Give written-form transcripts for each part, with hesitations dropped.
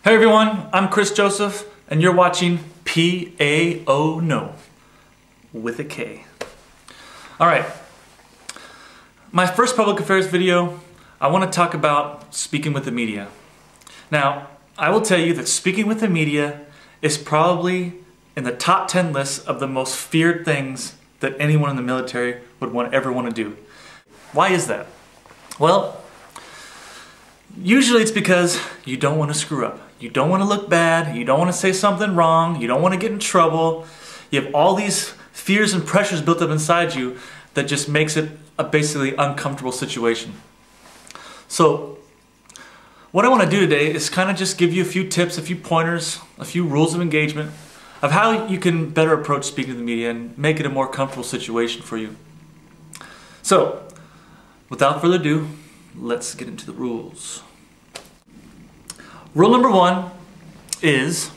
Hey everyone, I'm Chris Joseph, and you're watching P-A-O No with a K. Alright, my first public affairs video, I want to talk about speaking with the media. Now, I will tell you that speaking with the media is probably in the top 10 list of the most feared things that anyone in the military would ever want to do. Why is that? Well, usually it's because you don't want to screw up. You don't want to look bad, you don't want to say something wrong, you don't want to get in trouble. You have all these fears and pressures built up inside you that just makes it a basically uncomfortable situation. So, what I want to do today is kind of just give you a few tips, a few pointers, a few rules of engagement of how you can better approach speaking to the media and make it a more comfortable situation for you. So, without further ado, let's get into the rules. Rule number 1 is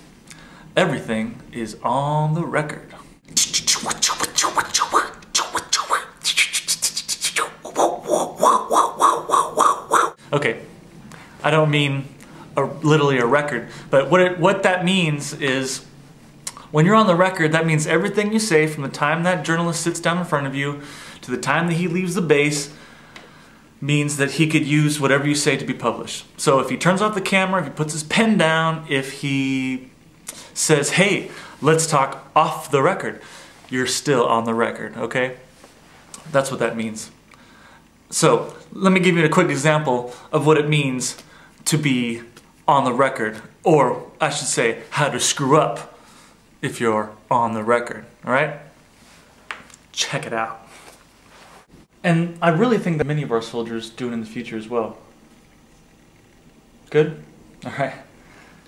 everything is on the record. Okay, I don't mean literally a record, but what that means is when you're on the record, that means everything you say from the time that journalist sits down in front of you to the time that he leaves the base means that he could use whatever you say to be published. So if he turns off the camera, if he puts his pen down, if he says, hey, let's talk off the record, you're still on the record, okay? That's what that means. So let me give you a quick example of what it means to be on the record, or I should say, how to screw up if you're on the record, all right? Check it out. And I really think that many of our soldiers do it in the future as well. Good? Alright,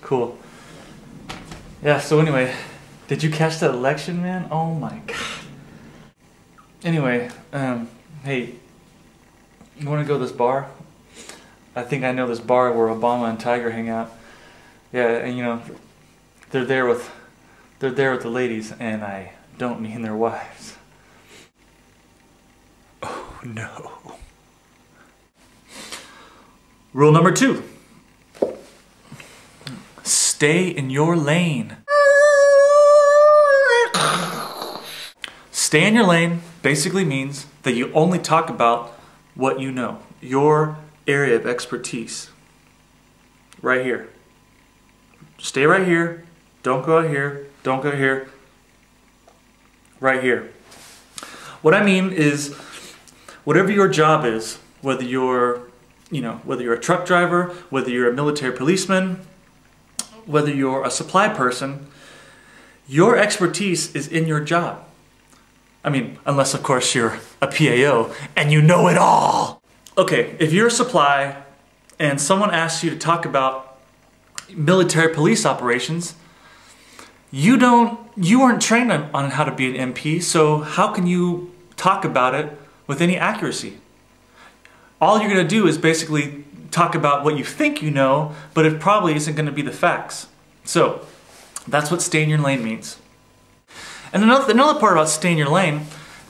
cool. Yeah, so anyway, did you catch that election, man? Oh my god. Anyway, hey, you wanna go to this bar? I think I know this bar where Obama and Tiger hang out. Yeah, and you know, they're there with the ladies, and I don't mean their wives. Oh no. Rule number 2. Stay in your lane. Stay in your lane basically means that you only talk about what you know, your area of expertise. Right here. Stay right here. Don't go out here. Don't go here. Right here. What I mean is, whatever your job is, whether you're a truck driver, whether you're a military policeman, whether you're a supply person, your expertise is in your job. I mean, unless of course you're a PAO and you know it all. Okay, if you're a supply and someone asks you to talk about military police operations, you weren't trained on how to be an MP, so how can you talk about it with any accuracy? All you're going to do is basically talk about what you think you know, but it probably isn't going to be the facts. So that's what stay in your lane means. And another part about stay in your lane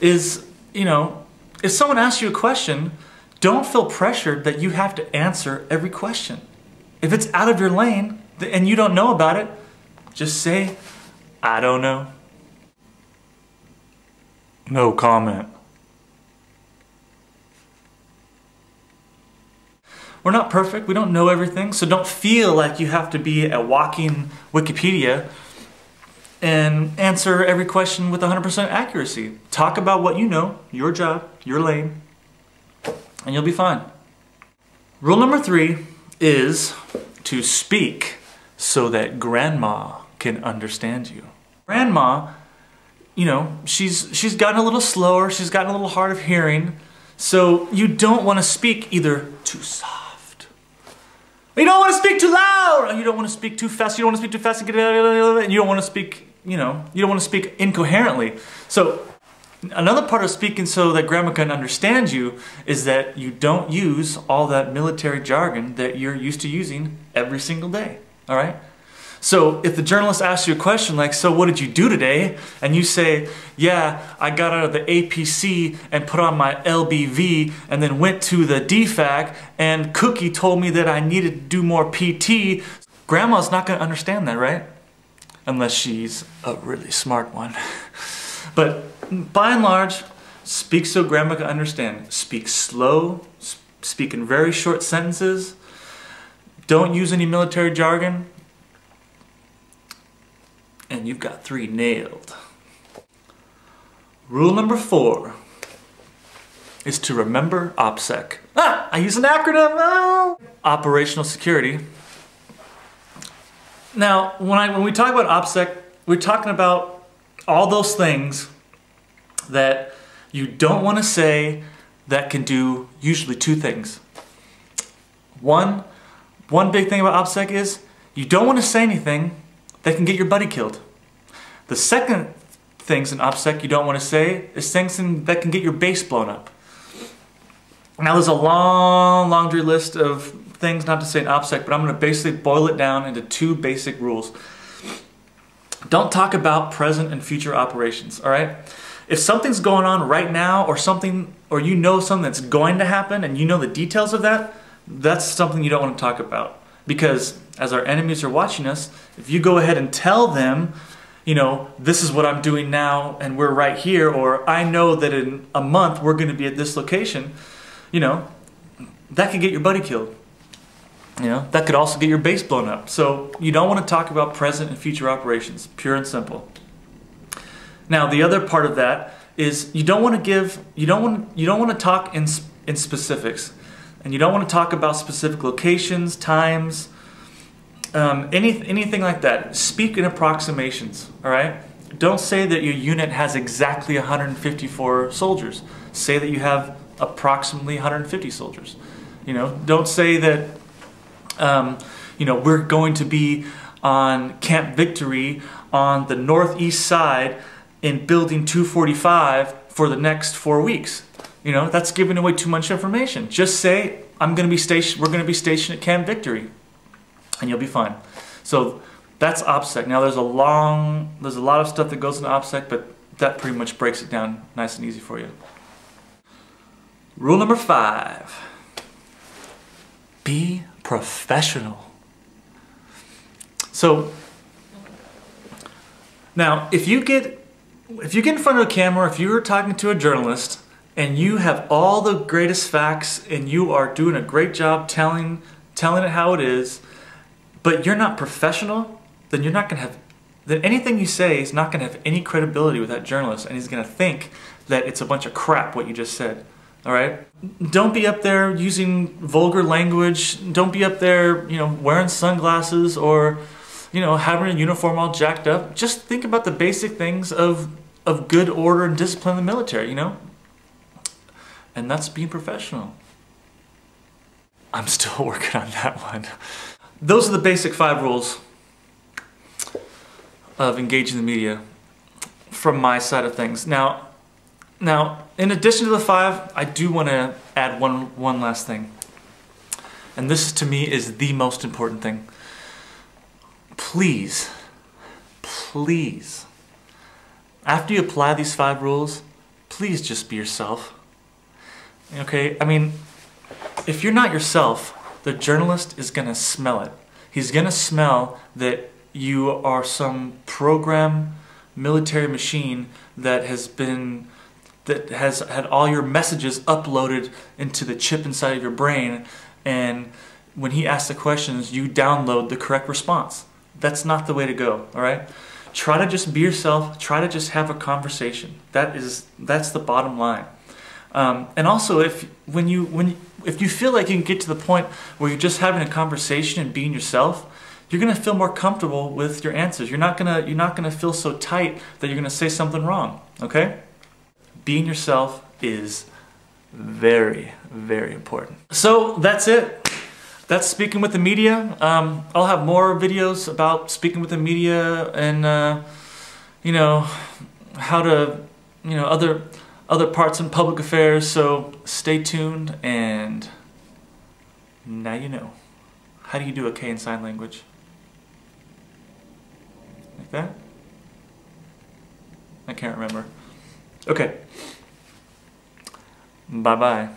is, you know, if someone asks you a question, don't feel pressured that you have to answer every question. If it's out of your lane and you don't know about it, just say, I don't know. No comment. We're not perfect, we don't know everything, so don't feel like you have to be a walking Wikipedia and answer every question with 100% accuracy. Talk about what you know, your job, your lane, and you'll be fine. Rule number 3 is to speak so that grandma can understand you. Grandma, you know, she's gotten a little slower, she's gotten a little hard of hearing, so you don't want to speak either too soft. You don't want to speak too loud! You don't want to speak too fast, you don't want to speak too fast, and you don't want to speak, you know, you don't want to speak incoherently. So, another part of speaking so that grandma can understand you is that you don't use all that military jargon that you're used to using every single day, alright? So if the journalist asks you a question like, so what did you do today? And you say, yeah, I got out of the APC and put on my LBV and then went to the DFAC and Cookie told me that I needed to do more PT. Grandma's not going to understand that, right? Unless she's a really smart one. But by and large, speak so Grandma can understand. Speak slow, speak in very short sentences. Don't use any military jargon. And you've got 3 nailed. Rule number 4 is to remember OPSEC. I use an acronym. Oh. Operational security. Now, when we talk about OPSEC, we're talking about all those things that you don't want to say that can do usually 2 things. One big thing about OPSEC is you don't want to say anything that can get your buddy killed. The second things in OPSEC you don't want to say is things that can get your base blown up. Now there's a long laundry list of things not to say in OPSEC, but I'm going to basically boil it down into 2 basic rules. Don't talk about present and future operations, all right? If something's going on right now or you know something that's going to happen and you know the details of that, that's something you don't want to talk about. Because as our enemies are watching us, if you go ahead and tell them, you know, this is what I'm doing now and we're right here, or I know that in a month we're going to be at this location, you know, that could get your buddy killed. You know, that could also get your base blown up. So you don't want to talk about present and future operations, pure and simple. Now the other part of that is you don't want to talk in specifics, and you don't want to talk about specific locations, times, anything like that. Speak in approximations. All right. Don't say that your unit has exactly 154 soldiers. Say that you have approximately 150 soldiers. You know, don't say that. You know, we're going to be on Camp Victory on the northeast side in Building 245 for the next 4 weeks. You know, that's giving away too much information. Just say, we're going to be stationed at Camp Victory, and you'll be fine. So that's OPSEC. Now there's a lot of stuff that goes into OPSEC, but that pretty much breaks it down nice and easy for you. Rule number 5. Be professional. So now if you get in front of a camera, if you're talking to a journalist and you have all the greatest facts and you are doing a great job telling it how it is, but you're not professional, then you're not going to have, then anything you say is not going to have any credibility with that journalist, and he's going to think that it's a bunch of crap what you just said. All right? Don't be up there using vulgar language. Don't be up there, you know, wearing sunglasses or, you know, having a uniform all jacked up. Just think about the basic things of good order and discipline in the military, you know? And that's being professional. I'm still working on that one. Those are the basic 5 rules of engaging the media from my side of things. Now, in addition to the 5, I do want to add one last thing. And this, to me, is the most important thing. Please, after you apply these 5 rules, please just be yourself. Okay? I mean, if you're not yourself, the journalist is going to smell it. He's going to smell that you are some program military machine that has had all your messages uploaded into the chip inside of your brain, and when he asks the questions, you download the correct response. That's not the way to go, all right? Try to just be yourself. Try to just have a conversation. That's the bottom line. And also, if you feel like you can get to the point where you're just having a conversation and being yourself, you're gonna feel more comfortable with your answers. You're not gonna feel so tight that you're gonna say something wrong. Okay? Being yourself is very, very important. So that's it. That's speaking with the media. I'll have more videos about speaking with the media and you know, how to, you know, other parts in public affairs. So stay tuned, and now you know. How do you do a K in sign language? Like that? I can't remember. Okay. Bye-bye.